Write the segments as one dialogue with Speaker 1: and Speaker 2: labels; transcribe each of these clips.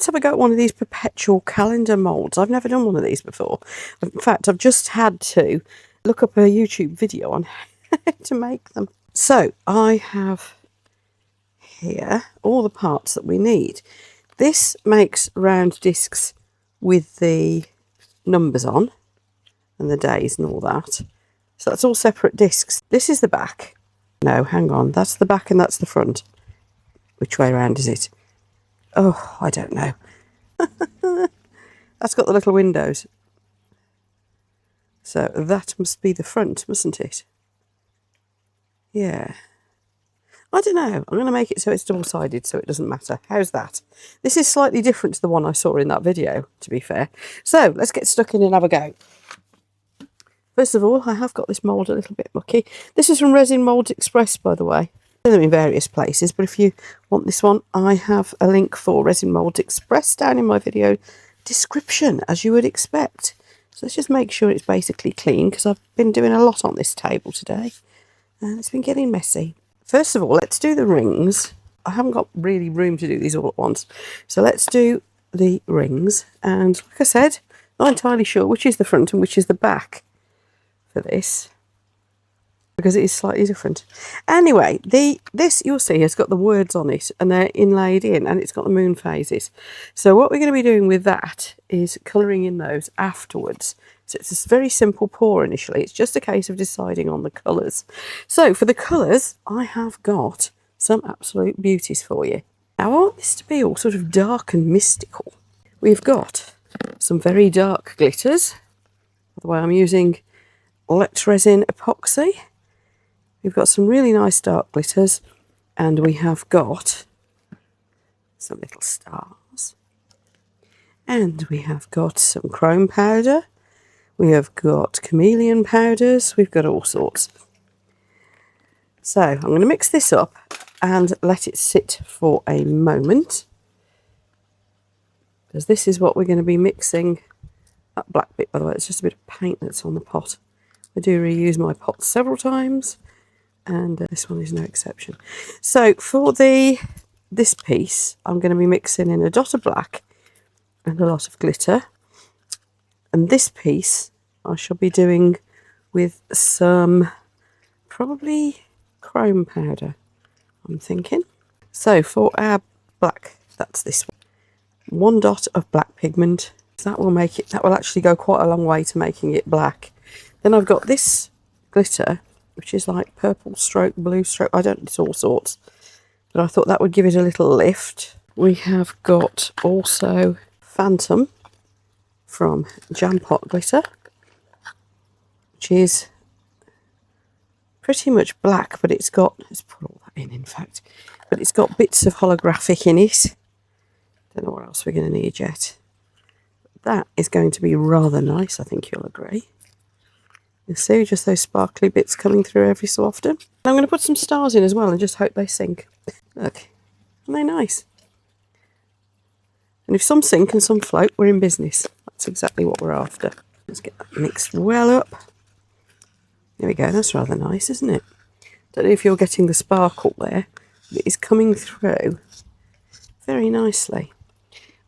Speaker 1: let's have a go at one of these Perpetual calendar moulds. I've never done one of these before. In fact, I've just had to look up a YouTube video on how to make them. So I have here all the parts that we need. This makes round discs with the numbers on and the days and all that. So that's all separate discs. This is the back. No, hang on. That's the back and that's the front. Which way around is it? Oh, I don't know. That's got the little windows. So that must be the front, mustn't it? Yeah. I don't know. I'm going to make it so it's double-sided so it doesn't matter. How's that? This is slightly different to the one I saw in that video, to be fair. So let's get stuck in and have a go. First of all, I have got this mould a little bit mucky. This is from Resin Molds Express, by the way. I've them in various places, but if you want this one, I have a link for Resin Molds Express down in my video description, as you would expect. So let's just make sure it's basically clean, because I've been doing a lot on this table today, and it's been getting messy. First of all, let's do the rings. I haven't got really room to do these all at once. So let's do the rings. And like I said, not entirely sure which is the front and which is the back for this, because it is slightly different. Anyway, this you'll see has got the words on it and they're inlaid in, and it's got the moon phases. So what we're going to be doing with that is colouring in those afterwards. So it's a very simple pour initially. It's just a case of deciding on the colours. So for the colours, I have got some absolute beauties for you. Now I want this to be all sort of dark and mystical. We've got some very dark glitters. By the way, I'm using Resin Epoxy. We've got some really nice dark glitters, and we have got some little stars. And we have got some chrome powder. We have got chameleon powders. We've got all sorts. So I'm going to mix this up and let it sit for a moment, because this is what we're going to be mixing. That black bit, by the way, it's just a bit of paint that's on the pot. I do reuse my pots several times, and this one is no exception. So for this piece, I'm going to be mixing in a dot of black and a lot of glitter. And this piece I shall be doing with some probably chrome powder, I'm thinking. So for our black, that's this one dot of black pigment. That will make it, that will actually go quite a long way to making it black. Then I've got this glitter, which is like purple stroke, blue stroke, I don't, it's all sorts. But I thought that would give it a little lift. We have got also Phantom from Jam Pot Glitter, which is pretty much black, but it's got, let's put all that in fact, but it's got bits of holographic in it. Don't know what else we're going to need yet. That is going to be rather nice, I think you'll agree. You'll see just those sparkly bits coming through every so often. And I'm going to put some stars in as well and just hope they sink. Look, aren't they nice? And if some sink and some float, we're in business. That's exactly what we're after. Let's get that mixed well up. There we go, that's rather nice, isn't it? Don't know if you're getting the sparkle there, but it is coming through very nicely.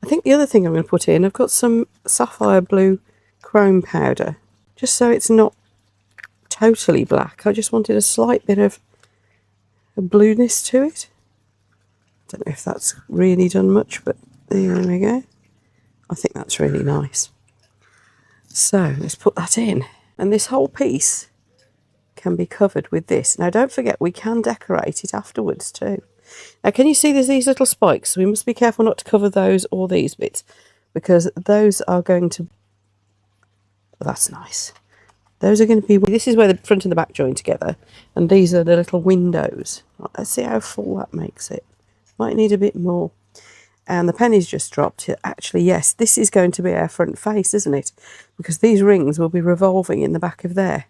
Speaker 1: I think the other thing I'm going to put in, I've got some sapphire blue chrome powder, just so it's not totally black. I just wanted a slight bit of a blueness to it. Don't know if that's really done much, but there we go. I think that's really nice. So let's put that in. And this whole piece can be covered with this. Now don't forget, we can decorate it afterwards too. Now can you see there's these little spikes? So we must be careful not to cover those or these bits, because those are going to, well, that's nice. Those are going to be, this is where the front and the back join together, and these are the little windows. Right, let's see how full that makes it. Might need a bit more. And the penny's just dropped. Actually, yes, this is going to be our front face, isn't it? Because these rings will be revolving in the back of there.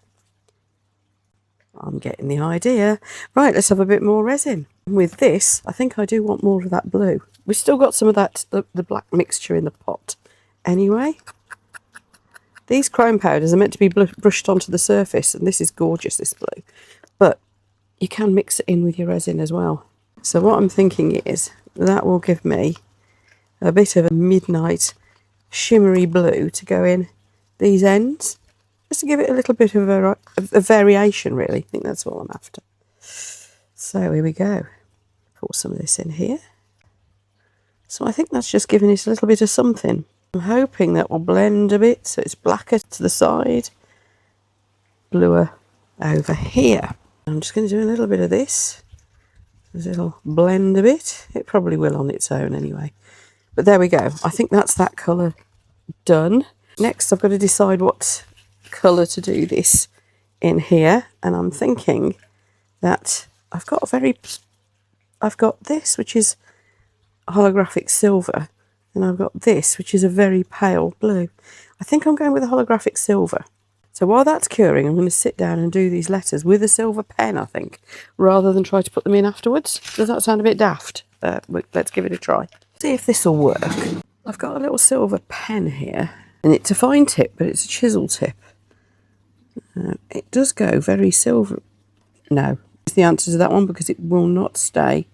Speaker 1: I'm getting the idea. Right, let's have a bit more resin. With this, I think I do want more of that blue. We've still got some of that, the black mixture in the pot. Anyway, these chrome powders are meant to be brushed onto the surface, and this is gorgeous, this blue. But you can mix it in with your resin as well. So what I'm thinking is that will give me a bit of a midnight shimmery blue to go in these ends, just to give it a little bit of a variation, really. I think that's all I'm after. So here we go. Pour some of this in here. So I think that's just giving it a little bit of something. I'm hoping that will blend a bit so it's blacker to the side, bluer over here. I'm just going to do a little bit of this. It'll blend a bit. It probably will on its own anyway. But there we go. I think that's that colour done. Next I've got to decide what colour to do this in here. And I'm thinking that I've got this, which is holographic silver. And I've got this, which is a very pale blue. I think I'm going with a holographic silver. So while that's curing, I'm going to sit down and do these letters with a silver pen, I think, rather than try to put them in afterwards. Does that sound a bit daft? Let's give it a try. See if this will work. I've got a little silver pen here, and it's a fine tip, but it's a chisel tip. It does go very silver. No, it's the answer to that one because it will not stay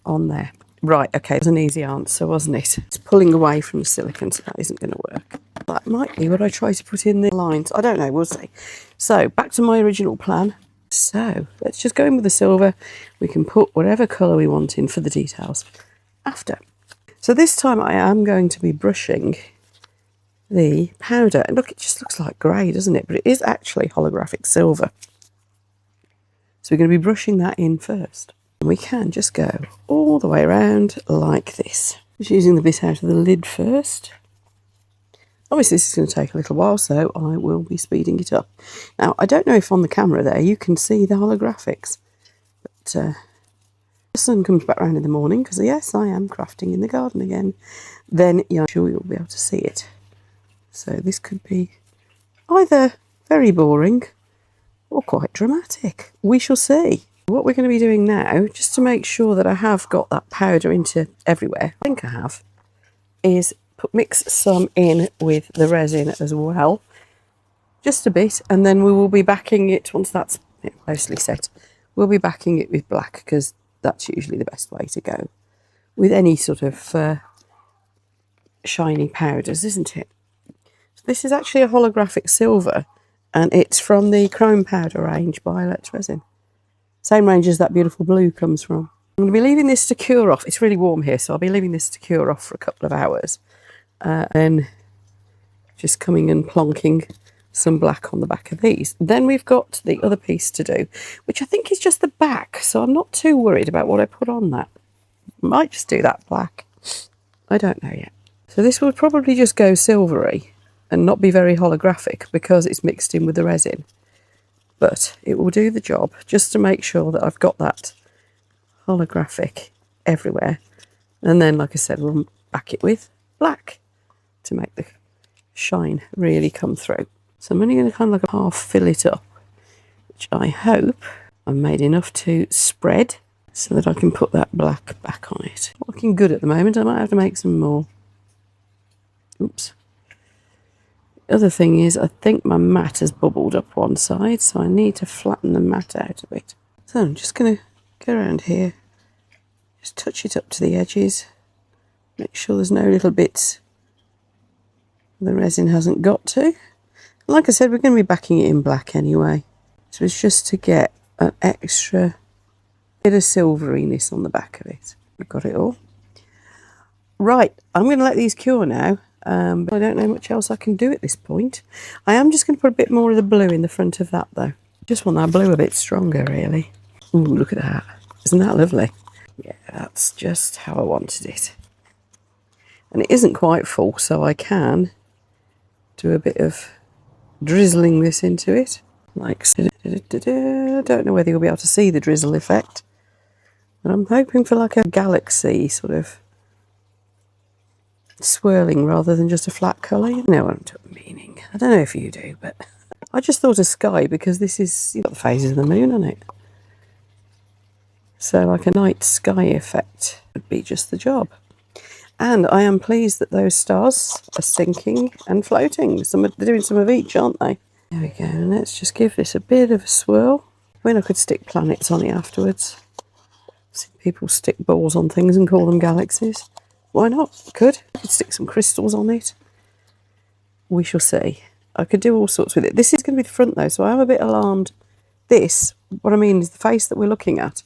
Speaker 1: on there. Right, okay, it was an easy answer, wasn't it? It's pulling away from the silicone, so that isn't going to work. That might be what I try to put in the lines. I don't know, we'll see. So, back to my original plan. So, let's just go in with the silver. We can put whatever colour we want in for the details after. So this time I am going to be brushing the powder. And look, it just looks like grey, doesn't it? But it is actually holographic silver. So we're going to be brushing that in first. And we can just go all the way around like this. Just using the bit out of the lid first. Obviously this is going to take a little while, so I will be speeding it up. Now, I don't know if on the camera there you can see the holographics. But the sun comes back round in the morning, because yes, I am crafting in the garden again. Then I'm sure you'll be able to see it. So this could be either very boring or quite dramatic. We shall see. What we're going to be doing now, just to make sure that I have got that powder into everywhere, I think I have, is mix some in with the resin as well. Just a bit, and then we will be backing it, once that's mostly set, we'll be backing it with black, because that's usually the best way to go with any sort of shiny powders, isn't it? So this is actually a holographic silver, and it's from the chrome powder range by Let's Resin. Same range as that beautiful blue comes from. I'm going to be leaving this to cure off. It's really warm here, so I'll be leaving this to cure off for a couple of hours. Then just coming and plonking some black on the back of these. Then we've got the other piece to do, which I think is just the back, so I'm not too worried about what I put on that. Might just do that black. I don't know yet. So this will probably just go silvery and not be very holographic because it's mixed in with the resin. But it will do the job, just to make sure that I've got that holographic everywhere. And then, like I said, we'll back it with black to make the shine really come through. So I'm only going to kind of like half fill it up, which I hope I've made enough to spread so that I can put that black back on it. Looking good at the moment. I might have to make some more. Oops. The other thing is, I think my mat has bubbled up one side, so I need to flatten the mat out a bit. So I'm just going to go around here, just touch it up to the edges, make sure there's no little bits the resin hasn't got to. Like I said, we're going to be backing it in black anyway, so it's just to get an extra bit of silveriness on the back of it. We've got it all. Right, I'm going to let these cure now. But I don't know much else I can do at this point. I am just going to put a bit more of the blue in the front of that though. Just want that blue a bit stronger really. Ooh, look at that. Isn't that lovely? Yeah, that's just how I wanted it. And it isn't quite full, so I can do a bit of drizzling this into it. Like, I don't know whether you'll be able to see the drizzle effect. But I'm hoping for like a galaxy sort of swirling rather than just a flat colour. You know what I'm meaning. I don't know if you do, but I just thought of sky because this is, you've got the phases of the moon on it. So like a night sky effect would be just the job. And I am pleased that those stars are sinking and floating. They're doing some of each, aren't they? There we go. And let's just give this a bit of a swirl. I mean, I could stick planets on it afterwards. See people stick balls on things and call them galaxies. Why not? Could stick some crystals on it. We shall see. I could do all sorts with it. This is going to be the front though, so I am a bit alarmed. This, what I mean is the face that we're looking at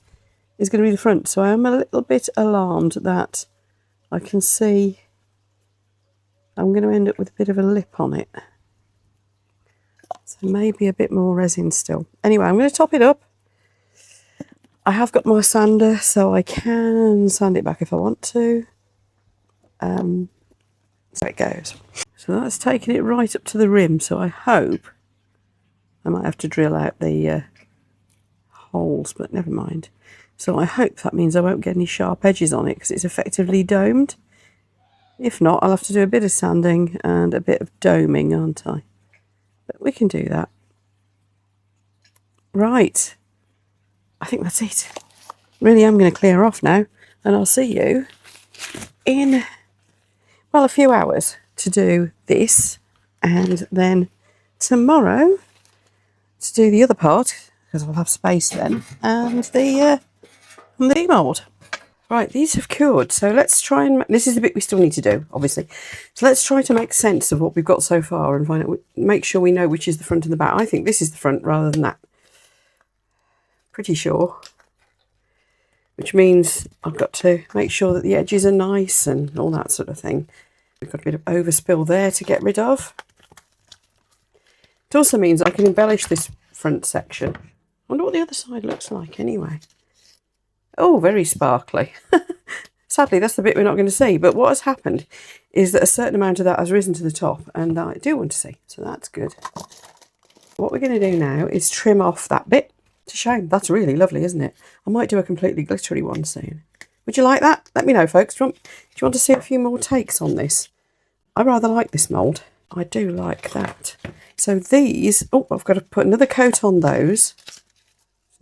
Speaker 1: is going to be the front, so I am a little bit alarmed that I can see I'm going to end up with a bit of a lip on it. So maybe a bit more resin still. Anyway, I'm going to top it up. I have got my sander, so I can sand it back if I want to. So it goes. So that's taking it right up to the rim, so I hope I might have to drill out the holes, but never mind. So I hope that means I won't get any sharp edges on it because it's effectively domed. If not, I'll have to do a bit of sanding and a bit of doming, aren't I? But we can do that. Right. I think that's it. Really am going to clear off now, and I'll see you in, well, a few hours to do this, and then tomorrow to do the other part, because I'll have space then, and the mould. Right, these have cured, so let's try and... This is the bit we still need to do, obviously. So let's try to make sense of what we've got so far and find out, make sure we know which is the front and the back. I think this is the front rather than that. Pretty sure. Which means I've got to make sure that the edges are nice and all that sort of thing. We've got a bit of overspill there to get rid of. It also means I can embellish this front section. I wonder what the other side looks like anyway. Oh, very sparkly. Sadly, that's the bit we're not going to see. But what has happened is that a certain amount of that has risen to the top, and I do want to see. So that's good. What we're going to do now is trim off that bit. It's a shame. That's really lovely, isn't it? I might do a completely glittery one soon. Would you like that? Let me know, folks. Do you want to see a few more takes on this? I rather like this mould. I do like that. So these... Oh, I've got to put another coat on those.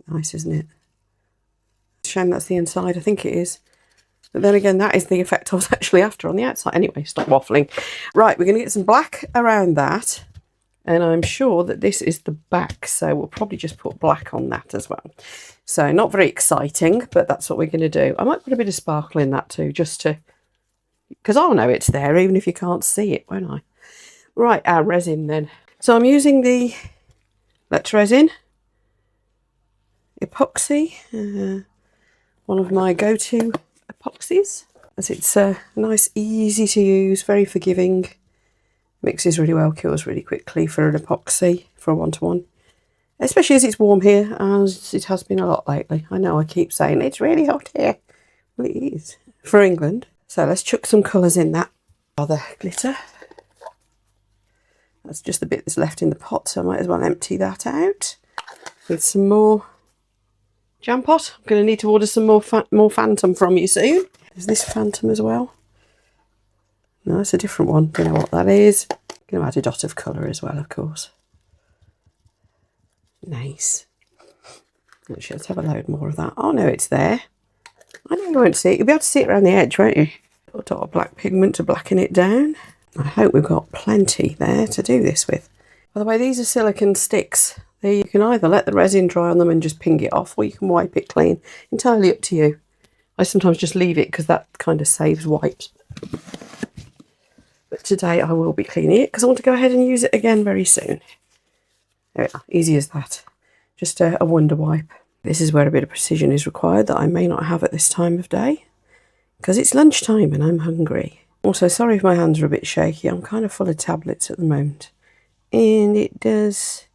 Speaker 1: Nice, isn't it? Shame that's the inside. I think it is. But then again, that is the effect I was actually after on the outside. Anyway, stop waffling. Right, we're going to get some black around that. And I'm sure that this is the back, so we'll probably just put black on that as well. So not very exciting, but that's what we're going to do. I might put a bit of sparkle in that too, just to... Because I'll know it's there, even if you can't see it, won't I? Right, our resin then. So I'm using the Let's Resin Epoxy, one of my go-to epoxies, as it's nice, easy to use, very forgiving. Mixes really well, cures really quickly for an epoxy, for a one-to-one. Especially as it's warm here, as it has been a lot lately. I know I keep saying it's really hot here. Well, it is for England. So let's chuck some colours in that other glitter. That's just the bit that's left in the pot, so I might as well empty that out with some more jam pot. I'm going to need to order some more Phantom from you soon. Is this Phantom as well? No, it's a different one. Don't know what that is. Going to add a dot of colour as well, of course. Nice. Actually, let's have a load more of that. Oh no, it's there. I know you won't see it. You'll be able to see it around the edge, won't you? Put a dot of black pigment to blacken it down. I hope we've got plenty there to do this with. By the way, these are silicone sticks. You can either let the resin dry on them and just ping it off, or you can wipe it clean. Entirely up to you. I sometimes just leave it because that kind of saves wipes. But today I will be cleaning it because I want to go ahead and use it again very soon. There we are, easy as that. Just a wonder wipe. This is where a bit of precision is required that I may not have at this time of day, because it's lunchtime and I'm hungry. Also, sorry if my hands are a bit shaky. I'm kind of full of tablets at the moment, and it does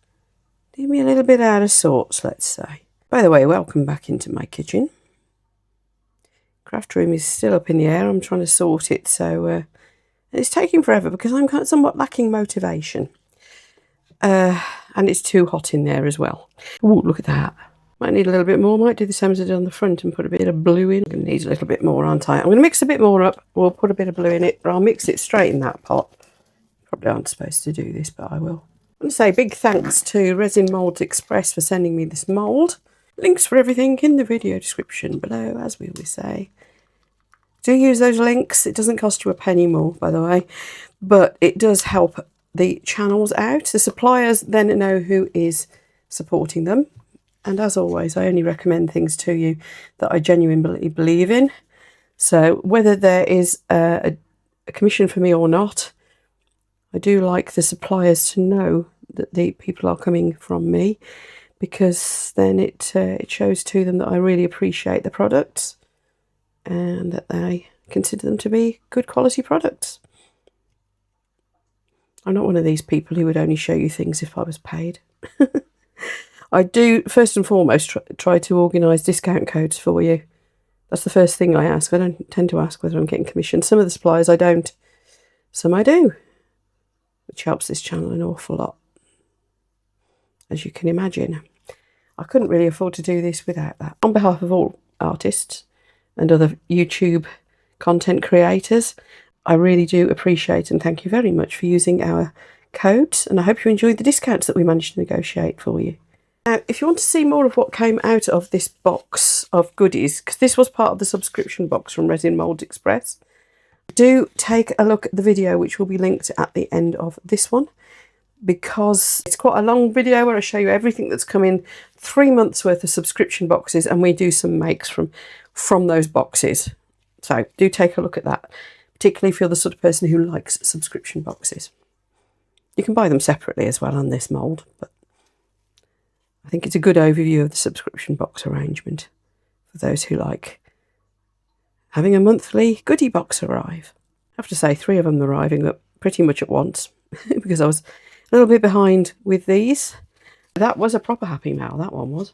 Speaker 1: leave me a little bit out of sorts, let's say. By the way, welcome back into my kitchen. Craft room is still up in the air. I'm trying to sort it, so it's taking forever because I'm kind of somewhat lacking motivation. And it's too hot in there as well. Ooh, look at that. Might need a little bit more. Might do the same as I did on the front and put a bit of blue in. I'm going to need a little bit more, aren't I? I'm going to mix a bit more up. We'll put a bit of blue in it, or I'll mix it straight in that pot. Probably aren't supposed to do this, but I will. I want to say big thanks to Resin Molds Express for sending me this mould. Links for everything in the video description below, as we always say. Do use those links. It doesn't cost you a penny more, by the way, but it does help the channels out. The suppliers then know who is supporting them. And as always, I only recommend things to you that I genuinely believe in. So whether there is a commission for me or not, I do like the suppliers to know that the people are coming from me, because then it shows to them that I really appreciate the products and that they consider them to be good quality products. I'm not one of these people who would only show you things if I was paid. I do, first and foremost, try to organise discount codes for you. That's the first thing I ask. I don't tend to ask whether I'm getting commission. Some of the suppliers I don't, some I do, which helps this channel an awful lot, as you can imagine. I couldn't really afford to do this without that. On behalf of all artists and other YouTube content creators, I really do appreciate and thank you very much for using our codes, and I hope you enjoyed the discounts that we managed to negotiate for you. Now, if you want to see more of what came out of this box of goodies, because this was part of the subscription box from Resin Molds Express, do take a look at the video which will be linked at the end of this one, because it's quite a long video where I show you everything that's come in, 3 months worth of subscription boxes, and we do some makes from those boxes. So do take a look at that, particularly if you're the sort of person who likes subscription boxes. You can buy them separately as well on this mould, but I think it's a good overview of the subscription box arrangement for those who like having a monthly goodie box arrive. I have to say 3 of them arriving pretty much at once because I was a little bit behind with these. That was a proper happy mail, that one was.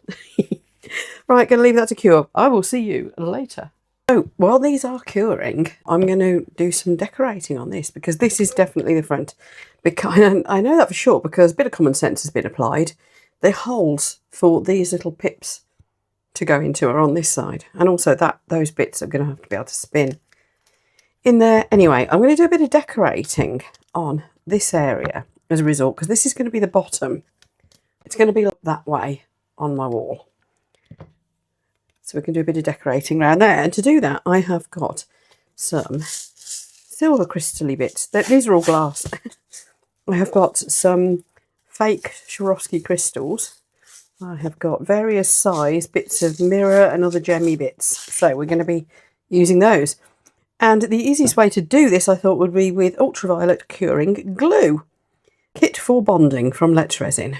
Speaker 1: Right, going to leave that to cure. I will see you later. So, while these are curing, I'm going to do some decorating on this, because this is definitely the front. Because I know that for sure, because a bit of common sense has been applied. The holes for these little pips to go into are on this side, and also those bits are going to have to be able to spin in there. Anyway, I'm going to do a bit of decorating on this area as a result, because this is going to be the bottom. It's going to be that way on my wall. So we can do a bit of decorating around there. And to do that, I have got some silver crystal-y bits. These are all glass. I have got some fake Swarovski crystals. I have got various size bits of mirror and other gemmy bits. So we're going to be using those. And the easiest way to do this, I thought, would be with ultraviolet curing glue. Kit for bonding from Let's Resin.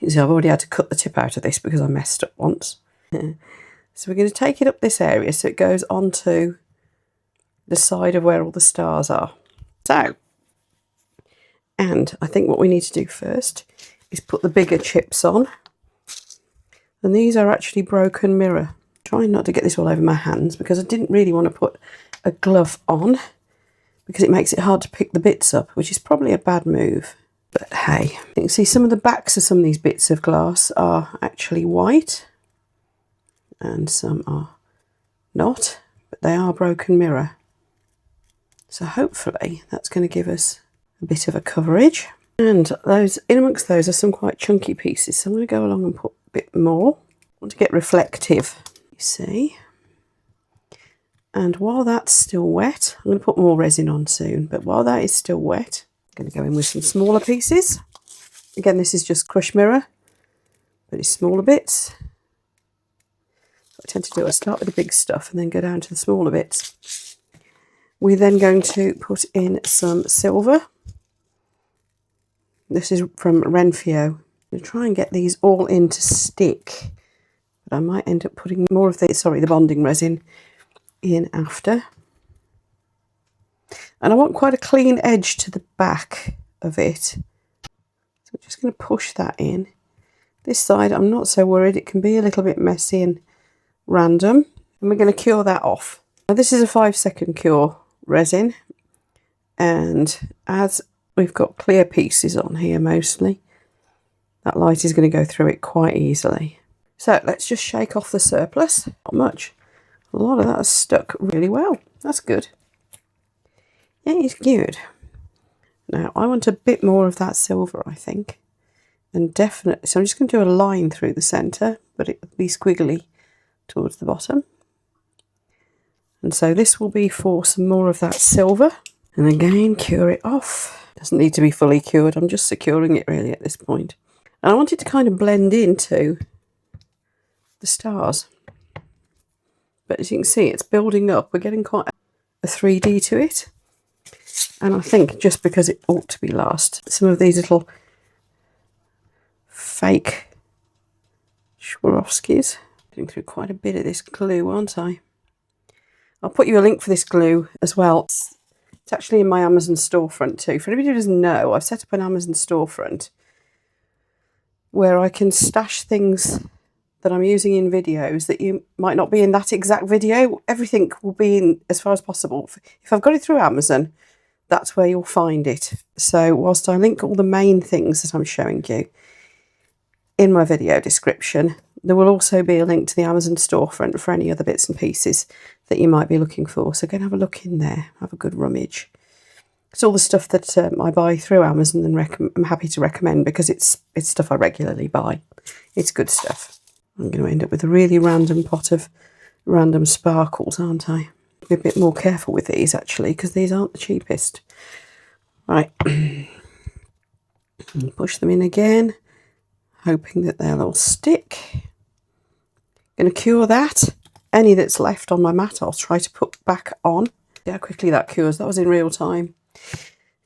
Speaker 1: You see, I've already had to cut the tip out of this because I messed up once. So we're going to take it up this area so it goes onto the side of where all the stars are. So, and I think what we need to do first is put the bigger chips on. And these are actually broken mirror. Trying not to get this all over my hands because I didn't really want to put a glove on because it makes it hard to pick the bits up, which is probably a bad move. But hey, you can see some of the backs of some of these bits of glass are actually white and some are not, but they are broken mirror. So hopefully that's going to give us a bit of a coverage. And those in amongst those are some quite chunky pieces. So I'm going to go along and put a bit more. I want to get reflective, you see. And while that's still wet, I'm going to put more resin on soon, but while that is still wet, going to go in with some smaller pieces. Again, this is just crush mirror, but it's smaller bits. What I tend to do, I start with the big stuff and then go down to the smaller bits. We're then going to put in some silver. This is from Renfio. I'm going to try and get these all in to stick, but I might end up putting more of the bonding resin in after. And I want quite a clean edge to the back of it. So I'm just going to push that in. This side, I'm not so worried. It can be a little bit messy and random. And we're going to cure that off. Now, this is a 5-second cure resin. And as we've got clear pieces on here mostly, that light is going to go through it quite easily. So let's just shake off the surplus. Not much. A lot of that has stuck really well. That's good. It is good. Now I want a bit more of that silver, I think, and definitely, so I'm just going to do a line through the centre, but it will be squiggly towards the bottom. And so this will be for some more of that silver, and again cure it off. Doesn't need to be fully cured, I'm just securing it really at this point. And I want it to kind of blend into the stars. But as you can see, it's building up. We're getting quite a 3D to it. And I think just because it ought to be last, some of these little fake Swarovskis. Getting through quite a bit of this glue, aren't I? I'll put you a link for this glue as well. It's actually in my Amazon storefront too. For anybody who doesn't know, I've set up an Amazon storefront where I can stash things that I'm using in videos that you might not be in that exact video. Everything will be in as far as possible. If I've got it through Amazon, that's where you'll find it. So whilst I link all the main things that I'm showing you in my video description, there will also be a link to the Amazon storefront for any other bits and pieces that you might be looking for. So go and have a look in there, have a good rummage. It's all the stuff that I buy through Amazon and I'm happy to recommend because it's stuff I regularly buy. It's good stuff. I'm going to end up with a really random pot of random sparkles, aren't I? Be a bit more careful with these actually because these aren't the cheapest. Right, push them in again, hoping that they'll all stick. Going to cure that. Any that's left on my mat I'll try to put back on. See how quickly that cures. That was in real time.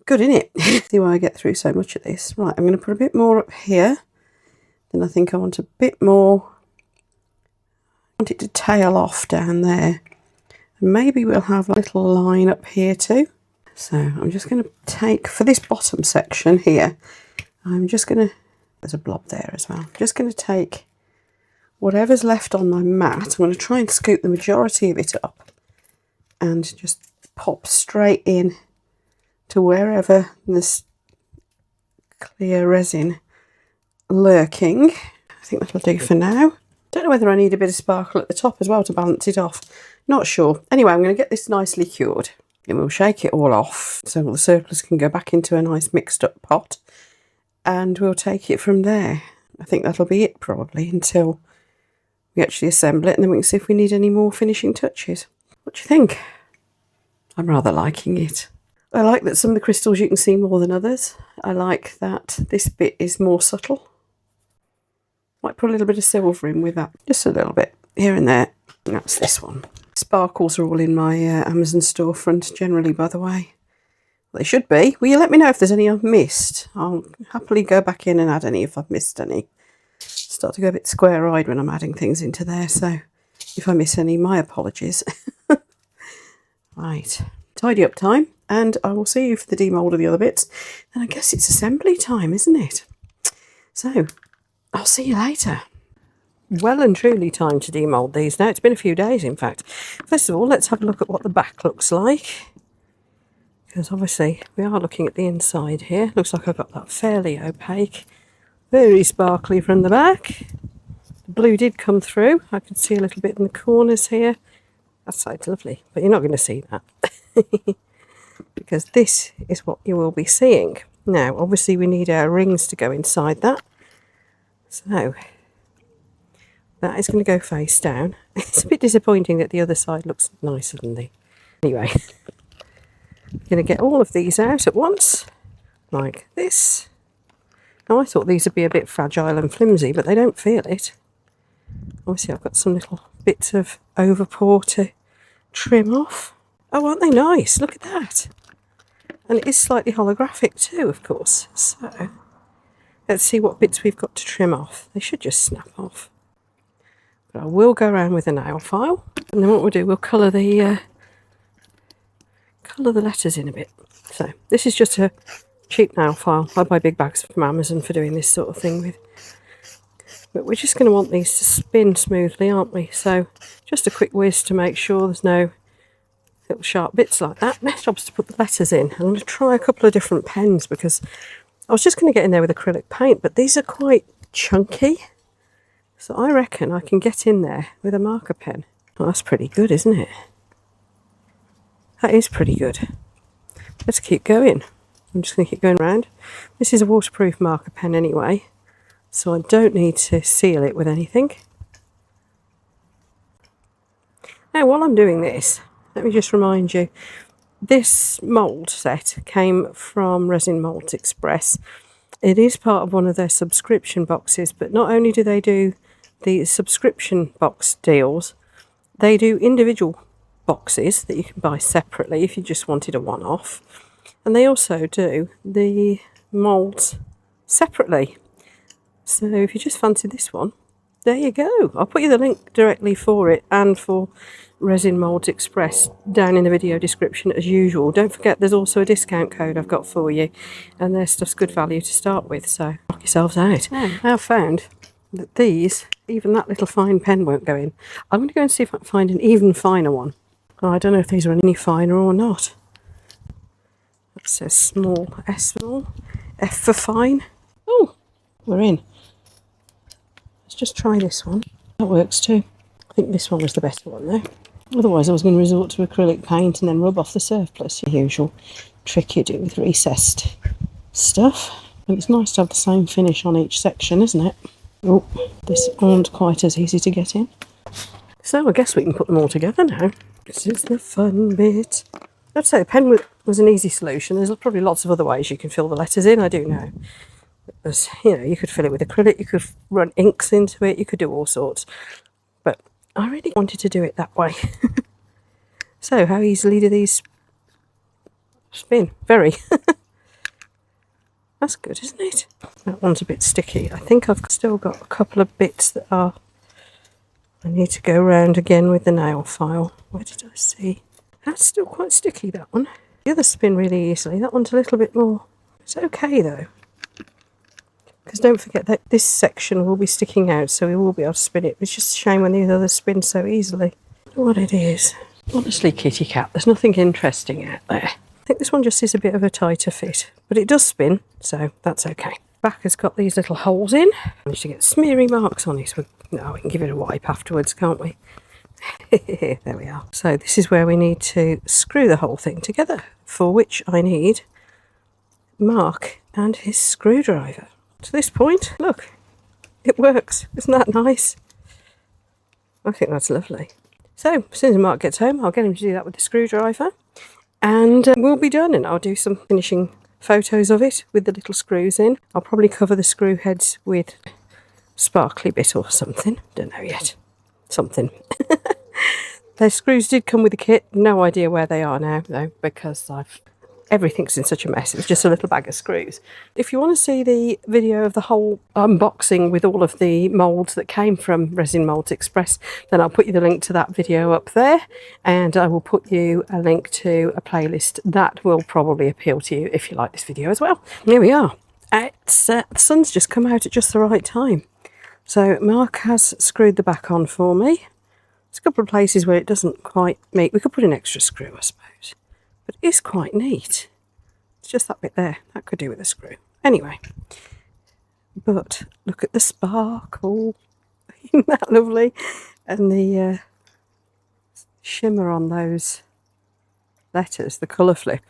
Speaker 1: Good, innit? See why I get through so much of this. Right, I'm going to put a bit more up here. Then I think I want a bit more. I want it to tail off down there. And maybe we'll have a little line up here too. So I'm just going to take, for this bottom section here, I'm just going to, there's a blob there as well. I'm just going to take whatever's left on my mat. I'm going to try and scoop the majority of it up and just pop straight in to wherever this clear resin lurking. I think that'll do for now. Don't know whether I need a bit of sparkle at the top as well to balance it off. Not sure. Anyway, I'm going to get this nicely cured and we'll shake it all off so all the surplus can go back into a nice mixed up pot and we'll take it from there. I think that'll be it probably until we actually assemble it and then we can see if we need any more finishing touches. What do you think? I'm rather liking it. I like that some of the crystals you can see more than others. I like that this bit is more subtle. Might put a little bit of silver in with that. Just a little bit here and there. And that's this one. Sparkles are all in my Amazon storefront generally, by the way. Well, they should be. Will you let me know if there's any I've missed? I'll happily go back in and add any if I've missed any. Start to go a bit square-eyed when I'm adding things into there, so if I miss any, my apologies. Right, tidy up time, and I will see you for the demould of the other bits. And I guess it's assembly time, isn't it? So, I'll see you later. Well and truly time to demould these now. It's been a few days, in fact. First of all, let's have a look at what the back looks like. Because obviously, we are looking at the inside here. Looks like I've got that fairly opaque. Very sparkly from the back. The blue did come through. I can see a little bit in the corners here. That side's lovely, but you're not going to see that. Because this is what you will be seeing. Now, obviously we need our rings to go inside that. So, that is going to go face down. It's a bit disappointing that the other side looks nicer than the... Anyway, I'm going to get all of these out at once, like this. Now, I thought these would be a bit fragile and flimsy, but they don't feel it. Obviously, I've got some little bits of overpour to trim off. Oh, aren't they nice? Look at that. And it is slightly holographic too, of course. So, let's see what bits we've got to trim off. They should just snap off. But I will go around with a nail file. And then what we'll do, we'll colour the letters in a bit. So, this is just a cheap nail file. I buy big bags from Amazon for doing this sort of thing with. But we're just going to want these to spin smoothly, aren't we? So just a quick whiz to make sure there's no little sharp bits like that. Next job's to put the letters in. I'm going to try a couple of different pens because I was just going to get in there with acrylic paint, but these are quite chunky. So I reckon I can get in there with a marker pen. Well, that's pretty good, isn't it? That is pretty good. Let's keep going. I'm just going to keep going around. This is a waterproof marker pen anyway, so I don't need to seal it with anything. Now, while I'm doing this, let me just remind you, this mould set came from Resin Molds Express. It is part of one of their subscription boxes, but not only do they do the subscription box deals, They do individual boxes that you can buy separately if you just wanted a one-off. And they also do the moulds separately. So if you just fancy this one, there you go. I'll put you the link directly for it and for Resin Molds Express down in the video description as usual. Don't forget there's also a discount code I've got for you, and their stuff's good value to start with, so knock yourselves out. I've found that these, even that little fine pen won't go in. I'm going to go and see if I can find an even finer one. Oh, I don't know if these are any finer or not. That says small, S small, F for fine. Oh, we're in. Let's just try this one. That works too. I think this one was the better one though. Otherwise I was going to resort to acrylic paint and then rub off the surplus, the usual trick you do with recessed stuff. And it's nice to have the same finish on each section, isn't it? Oh, this aren't quite as easy to get in. So I guess we can put them all together now. This is the fun bit. I'd say the pen was an easy solution. There's probably lots of other ways you can fill the letters in, I do know. There's, you know, you could fill it with acrylic, you could run inks into it, you could do all sorts. But I really wanted to do it that way. So how easily do these spin? Very. That's good, isn't it? That one's a bit sticky. I think I've still got a couple of bits that are... I need to go around again with the nail file. Where did I see? That's still quite sticky, that one. The others spin really easily. That one's a little bit more... It's okay though. Because don't forget that this section will be sticking out, so we will be able to spin it. It's just a shame when the others spin so easily. What it is. Honestly, kitty cat, there's nothing interesting out there. I think this one just is a bit of a tighter fit, but it does spin, so that's okay. Back has got these little holes in. Managed to get smeary marks on it, so we can give it a wipe afterwards, can't we? There we are. So this is where we need to screw the whole thing together, for which I need Mark and his screwdriver. To this point, look, it works. Isn't that nice? I think that's lovely. So as soon as Mark gets home, I'll get him to do that with the screwdriver, and we'll be done, and I'll do some finishing photos of it with the little screws in. I'll probably cover the screw heads with sparkly bit or something. Don't know yet. Something. Those screws did come with the kit. No idea where they are now though, because everything's in such a mess. It's just a little bag of screws. If you want to see the video of the whole unboxing with all of the moulds that came from Resin Molds Express, then I'll put you the link to that video up there, and I will put you a link to a playlist that will probably appeal to you if you like this video as well. Here we are. It's, the sun's just come out at just the right time. So Mark has screwed the back on for me. There's a couple of places where it doesn't quite meet. We could put an extra screw, I suppose. But it's quite neat. It's just that bit there. That could do with a screw. Anyway. But look at the sparkle. Isn't that lovely? And the shimmer on those letters, the colour flip.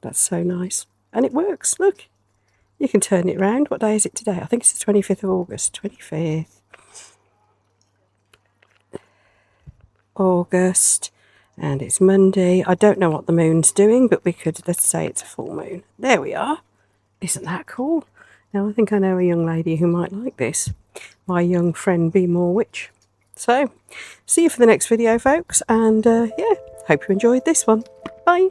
Speaker 1: That's so nice. And it works. Look. You can turn it around. What day is it today? I think it's the 25th of August. 25th. August. And it's Monday. I don't know what the moon's doing, but we could, let's say it's a full moon. There we are. Isn't that cool? Now I think I know a young lady who might like this. My young friend Be More Witch. So, see you for the next video, folks. And yeah, hope you enjoyed this one. Bye.